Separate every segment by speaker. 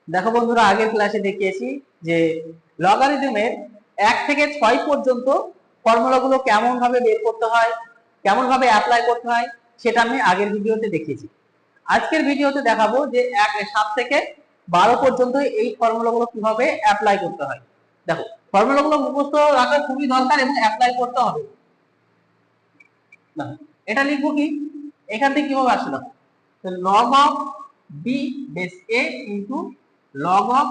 Speaker 1: দেখো বন্ধুরা, আগের ক্লাসে দেখিয়েছি যে লগারিদমের 1 থেকে 6 পর্যন্ত ফর্মুলাগুলো কেমন ভাবে বের করতে হয়, কেমন ভাবে অ্যাপ্লাই করতে হয়, সেটা আমি আগের ভিডিওতে দেখিয়েছি। আজকের ভিডিওতে দেখাবো যে 7 থেকে 12 পর্যন্ত এই ফর্মুলাগুলো কিভাবে অ্যাপ্লাই করতে হয়। দেখো, ফর্মুলাগুলো মুখস্থ রাখা খুবই দরকার এবং অ্যাপ্লাই করতে হবে। এটা লিখবো কি, এখান থেকে কিভাবে আসছে দেখো, log of b base a into log of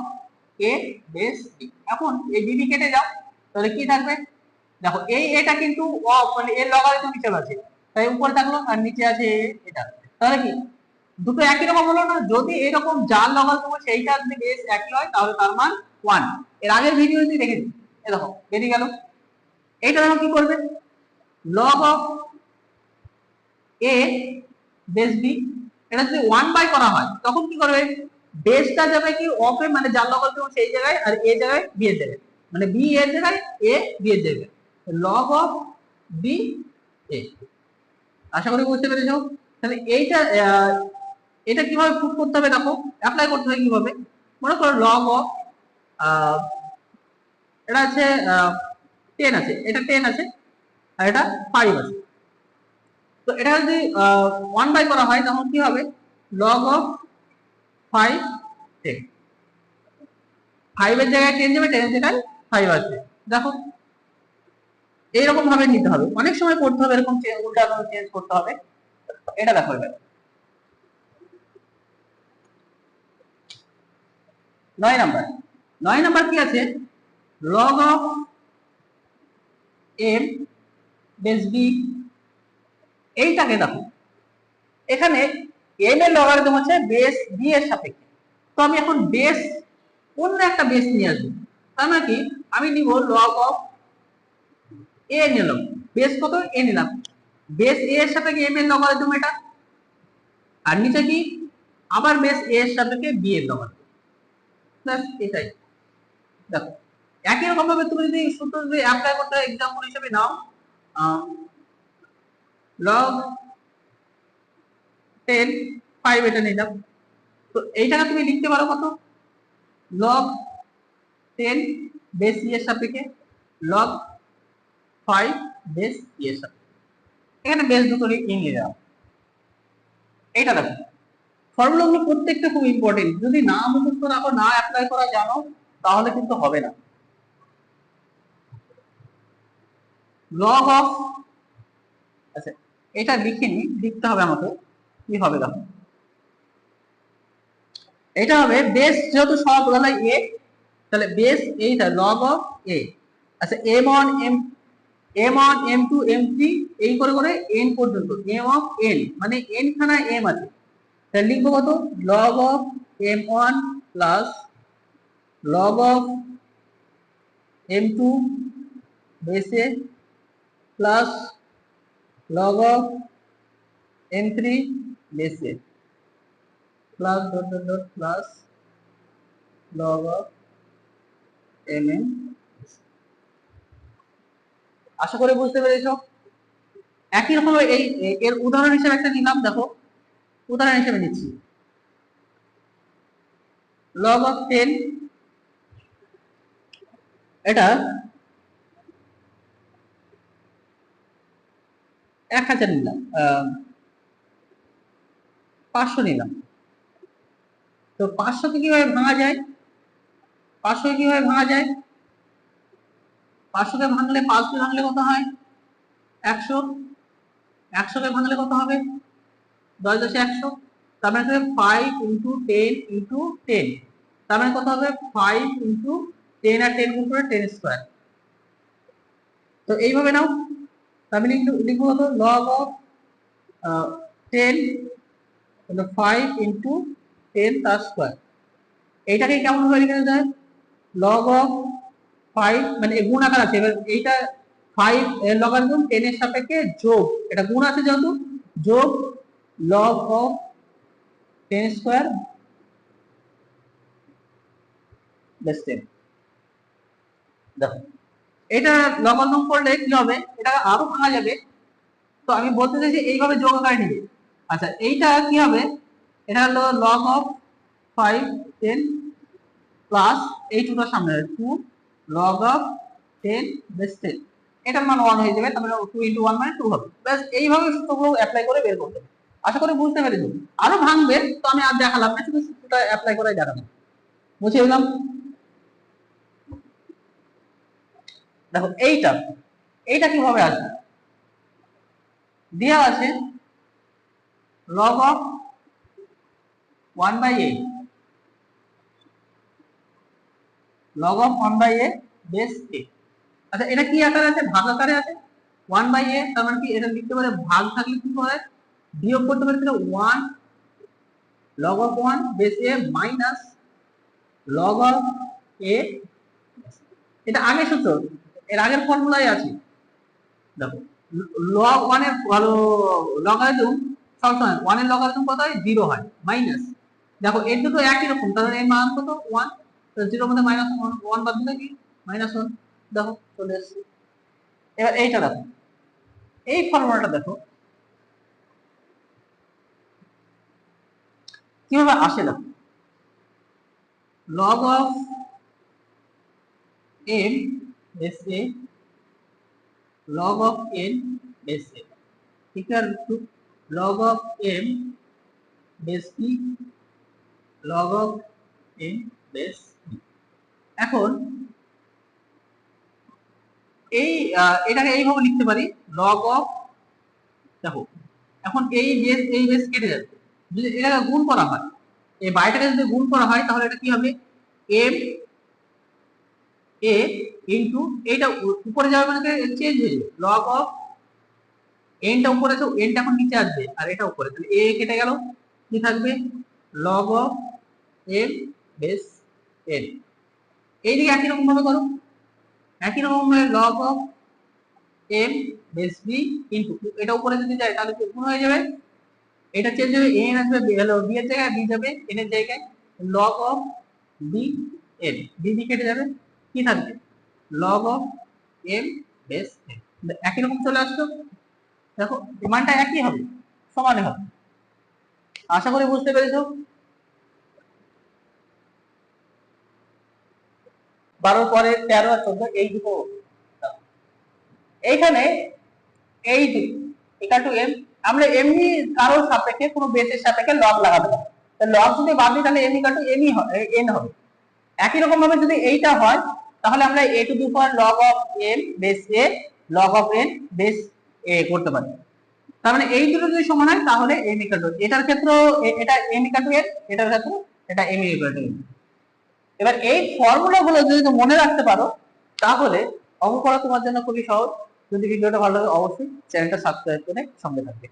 Speaker 1: a base b। এখন এই b কেটে যাও, তাহলে কি থাকবে দেখো, এই এটা কিন্তু মানে এর লগারিদম হিসেবে আছে, তাই উপরে থাকলো আর নিচে আছে এটা। তাহলে কি দুটো একই রকম হলো না? যদি এরকম যার লগারিদম সেইটা যদি বেস একই হয় তাহলে তার মান 1। এর আগের ভিডিওতে দেখেছি, এই দেখো বেরিয়ে গেল। এইটা দেখো কি করবে, log of a base b, এটা যদি 1 বাই করা হয় তখন কি করবে, বেসটা যাবে কি অফ এ, মানে যার লগারিদম সেই জায়গায়, আর a জায়গায় b এর জায়গায়, মানে b এর জায়গায় a b এর জায়গায়, log of b a। আশা করি বুঝতে পেরেছো। তাহলে এইটা এটা কিভাবে প্রুফ করতে হবে দেখো, অ্যাপ্লাই করতে হয় কিভাবে। মনে করো log of এটা আছে 10 আছে, এটা 10 আছে আর এটা 5 আছে। তো এটা যদি 1 বাই করা হয় তখন কি হবে, log of 5 10, 5 এর জায়গায় 10 যাবে, 10 এর জায়গায় 5 আসবে। দেখো এইরকম ভাবে নিতে হবে, অনেক সময় করতে হবে এরকম উল্টা চেঞ্জ করতে হবে। এটা দেখো, এবার 9 নাম্বার কি আছে, log of m base b। এইটাকে দেখো, এখানে m এর লগারিদম হচ্ছে বেস b এর সাপেক্ষে, তো আমি এখন বেস অন্য একটা বেস নিয়ে আসবো। তার মানে কি, আমি নিব log of a নিলাম, বেস কত a নিলাম, বেস a এর সাপেক্ষে m এর লগারিদম এটা, আর নিচে কি আবার বেস a এর সাপেক্ষে b এর লগারিদম, প্লাস এটাই। দেখো একই রকম ভাবে তুমি যদি সূত্র যদি অ্যাপ্লাই করতে হয়, एग्जांपल হিসেবে নাও log 10 5 এটা নিলাম, তো এইটাকে তুমি লিখতে পারো কত, log 10 বেস e এর সাপেক্ষে log 5 বেস e এর সাপেক্ষে, এখানে বেস দুটোরই ই নিয়ে যাও। এইটা দেখো, ফর্মুলাগুলো প্রত্যেকটা খুব ইম্পর্টেন্ট, যদি না মুখস্থ রাখো, না অ্যাপ্লাই করা জানো, তাহলে কিন্তু হবে না। log of, আচ্ছা এটা লিখিনি, লিখতে হবে আমাকে, কি হবে দেখো, এটা হবে বেস যেহেতু সব বলা a, তাহলে বেস এইটা log of a। আচ্ছা m1 m1 m2 m3 এই করে করে n পর্যন্ত, m of n মানে n খানা m আছে, তাহলে লিখবো কত, log of m1 plus log of m2 base a plus log of m3 base a plus dot dot dot plus log of mn। আশা করি বুঝতে পেরেছো। একই রকম এই এর উদাহরণ হিসেবে একটা নিলাম, দেখো উদাহরণ হিসেবে নিচ্ছি log of 10, এটা 1000 নিলাম, 500 নিলাম। তো 500 কে কিভাবে ভাঙা যায়, 500 কে কিভাবে ভাঙা যায়, 500 কে ভাঙলে 5 দিয়ে ভাঙলে কত হয় 100, 100 কে ভাঙলে কত হবে 10 10 100, তার মানে 5 ইনটু 10 ইনটু 10, তার মানে কত হবে 5 ইনটু 10 আর 10 গুণ করে 10 স্কয়ার। তো এইভাবে নাও, আমি লিখবো কত, log of 10 তাহলে 5 ইনটু 10 তার স্কয়ার। এইটাকে কেমন ভাবে লেখা যায়, log of 5 মানে গুণ আকার আছে, এবার এইটা 5 এর লগারিদম 10 এর সাপেক্ষে যোগ, এটা গুণ আছে যেহেতু, যোগ log of 10 স্কয়ার প্লাস 10। দেখো এটা লগারিদম করলে কি হবে, এটা আরো ভাঙা যাবে, তো আমি বলতে চাইছি এইভাবে যোগ আকারে নিবে। আচ্ছা এইটা কি হবে, এটা হলো log of 5 10 প্লাস এই 2টার সামনে 2 log of 10 বেস 10, এটার মান 1 হয়ে যাবে, তার মানে 2 * 1 মানে 2 হবে। ব্যাস এইভাবে সূত্রগুলো অ্যাপ্লাই করে বের করতে হবে। আশা করি বুঝতে পেরেছো। আরো ভাঙবে তো আমি আর দেখালাম না, শুধু সূত্রটা অ্যাপ্লাই করে দেখালাম। বুঝে গেলাম। দেখো এইটা কিভাবে আসবে, দেওয়া আছে log of 1/a, log of 1/a base a। আচ্ছা এটা কি আকারে আছে, ভাগ আকারে আছে। 1/a তার মানে কি, এটা লিখতে পারে ভাগ থাকলে কি হয়, বিয়োগ করতে পারে 1 log of 1 base a minus log of a। এটা আগের সূত্র, এর আগের ফর্মুলাই আছে। দেখো log 1 এর লগারিদম সবসময় 1 এর লগারিদম কত হয়, 0 হয়, মাইনাস। দেখো এর দুটো একই রকম, তাহলে এর মান কত 1, তো 0 এর মধ্যে মাইনাস 1 বাদ দিলে কি -1। দেখো চলে এসেছে। এবার এইটা দেখো, এই ফর্মুলাটা দেখো কিভাবে আসে। দেখো log of m base a log of n base a equal to log of m base b log of n base b। এখন এটাকে এইভাবে লিখতে পারি log of, দেখো এখন এই বেস কেটে যাবে, যদি এটাকে গুণ করা হয়, এই বাইটাকে যদি গুণ করা হয় তাহলে এটা কি হবে, m a ইনটু এইটা উপরে যাবে মানে চেঞ্জ হয়ে যাবে, log of n টা উপরে আছে, n টা এখন নিচে আসবে আর এটা উপরে, তাহলে a কেটে গেল, কি থাকবে log of m base n। এইদিকে একই রকম ভাবে করো, একই রকম ভাবে log of m base b into এটা উপরে যদি যায় তাহলে গুণ হয়ে যাবে, এটা চেঞ্জ হবে, n আসবে হলো b এর জায়গায়, b যাবে n এর জায়গায়, log of b n, b কেটে যাবে, কি থাকবে log of m base n। একই রকম চলে আসলো। দেখো মানটা একই হবে, সমানে হবে। আশা করি বুঝতে পেরেছো। 12 পরে 13 আর 14 এই দুটো, এইখানে এই ইকুয়াল টু m, আমরা এমনি কারোর সাপেক্ষে কোনো বেসের সাপেক্ষে লগ লাগাতে পারি, তো লগ যদি বাদ দিই তাহলে m equal to m n হবে। একই রকম ভাবে যদি এইটা হয় তাহলে আমরা a to the power log of m base a log of n base a করতে পারি। তার মানে এই দুটো যদি সমান হয় তাহলে m ইকুয়াল টু, এটার ক্ষেত্রে এটা m ইকুয়াল টু n, এটার ক্ষেত্রে এটা m ইকুয়াল টু n। এবার এই ফর্মুলাগুলো যদি তুমি মনে রাখতে পারো তাহলে অঙ্ক করা তোমার জন্য খুবই সহজ। যদি ভিডিওটা ভালো লাগে অবশ্যই চ্যানেলটা সাবস্ক্রাইব করে সঙ্গে থাকবে।